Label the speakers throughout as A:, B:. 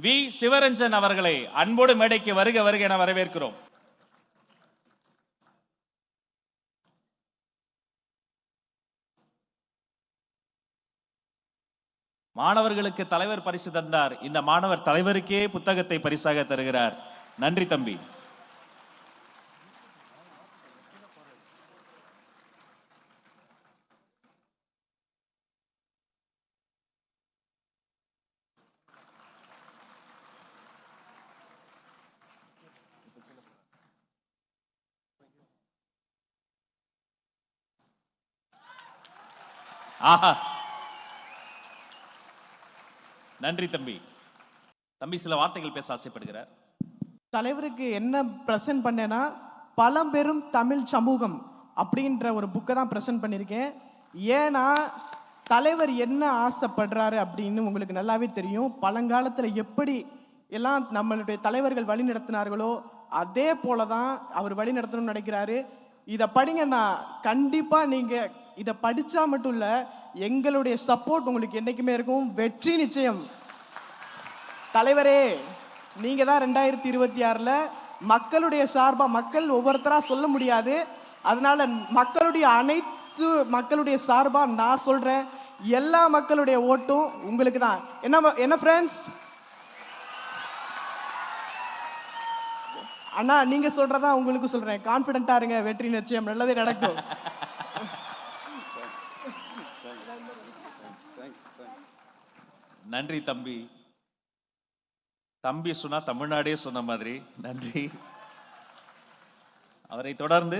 A: We Sivaranjan அவர்களை அன்போடு மேடைக்கு வருக வருக என வரவேற்கிறோம். மாணவர்களுக்கு தலைவர் பரிசு தந்தார். இந்த மாணவர் தலைவருக்கே புத்தகத்தை பரிசாக தருகிறார். நன்றி தம்பி. ஆஹா, நன்றி தம்பி. தம்பி சில வார்த்தைகள் பேச ஆசைப்படுகிறார்.
B: தலைவருக்கு என்ன பிரசன்ட் பண்ணேன்னா, பழம்பெரும் தமிழ் சமூகம் அப்படின்ற ஒரு புக்கை தான் பிரசன்ட் பண்ணியிருக்கேன். ஏன்னா தலைவர் என்ன ஆசைப்படுறாரு அப்படின்னு உங்களுக்கு நல்லாவே தெரியும். பழங்காலத்தில் எப்படி எல்லாம் நம்மளுடைய தலைவர்கள் வழி நடத்தினார்களோ அதே போல தான் அவர் வழி நடத்தணும்னு நினைக்கிறாரு. இதை படிங்கன்னா கண்டிப்பாக நீங்கள் இதை படித்தா மட்டும் இல்லை, எங்களுடைய சப்போர்ட் உங்களுக்கு என்றைக்குமே இருக்கும். வெற்றி நிச்சயம். தலைவரே, நீங்க தான் 2026ல் மக்களுடைய சார்பா, மக்கள் ஒவ்வொருத்தரா சொல்ல முடியாது, அதனால மக்களுடைய சார்பா நான் சொல்றேன், எல்லா மக்களுடைய ஓட்டும் உங்களுக்கு தான். என்ன ஃப்ரெண்ட்ஸ்? அண்ணா நீங்க சொல்றதா உங்களுக்கு சொல்றேன். கான்பிடென்ட்டா இருங்க, வெற்றி நிச்சயம், நல்லதே நடக்கும்.
A: நன்றி தம்பி. தம்பி சொன்னா தமிழ்நாடே சொன்ன மாதிரி நன்றி. அவரை தொடர்ந்து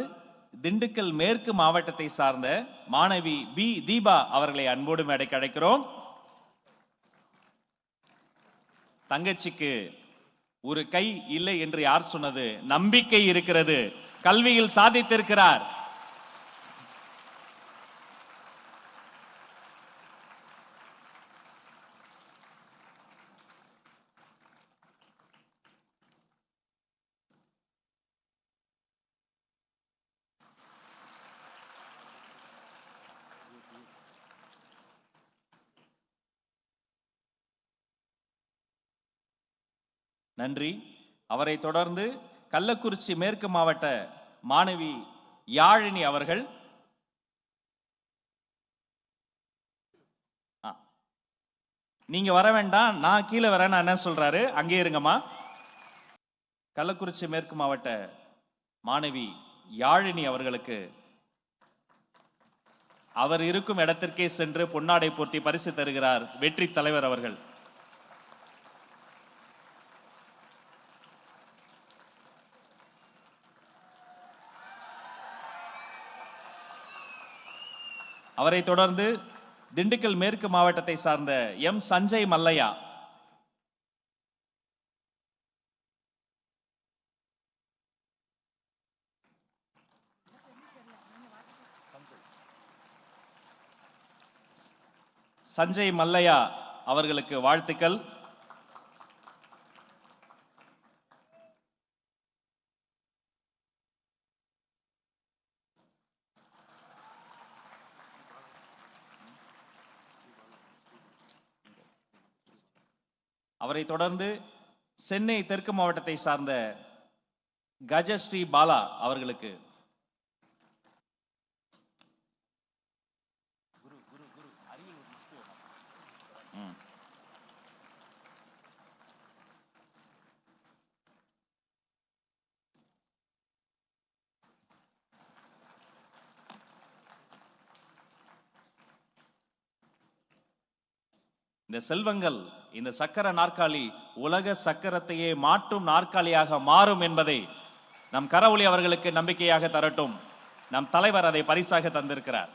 A: திண்டுக்கல் மேற்கு மாவட்டத்தை சார்ந்த மாணவி பி தீபா அவர்களை அன்போடு மேடைக்கு அழைக்கிறோம். தங்கச்சிக்கு ஒரு கை இல்லை என்று யார் சொன்னது? நம்பிக்கை இருக்கிறது. கல்வியில் சாதித்திருக்கிறார். நன்றி. அவரை தொடர்ந்து கள்ளக்குறிச்சி மேற்கு மாவட்ட மாணவி யாழினி அவர்கள். நீங்க வர வேண்டாம், நான் கீழே வரேன்னு என்ன சொல்றாரு, அங்கே இருங்கம்மா. கள்ளக்குறிச்சி மேற்கு மாவட்ட மாணவி யாழினி அவர்களுக்கு அவர் இருக்கும் இடத்திற்கே சென்று பொன்னாடை போர்த்தி பரிசு தருகிறார் வெற்றி தலைவர் அவர்கள். அவரை தொடர்ந்து திண்டுக்கல் மேற்கு மாவட்டத்தை சார்ந்த எம் சஞ்சய் மல்லையா. சஞ்சய் மல்லையா அவர்களுக்கு வாழ்த்துக்கள். அவரை தொடர்ந்து சென்னை தெற்கு மாவட்டத்தை சார்ந்த கஜஸ்ரீ பாலா அவர்களுக்கு இந்த செல்வங்கள், இந்த சக்கர நாற்காலி உலக சக்கரத்தையே மாற்றும் நாற்காலியாக மாறும் என்பதை நம் கரவொலி அவர்களுக்கு நம்பிக்கையாக தரட்டும். நம் தலைவர் அதை பரிசாக தந்திருக்கிறார்.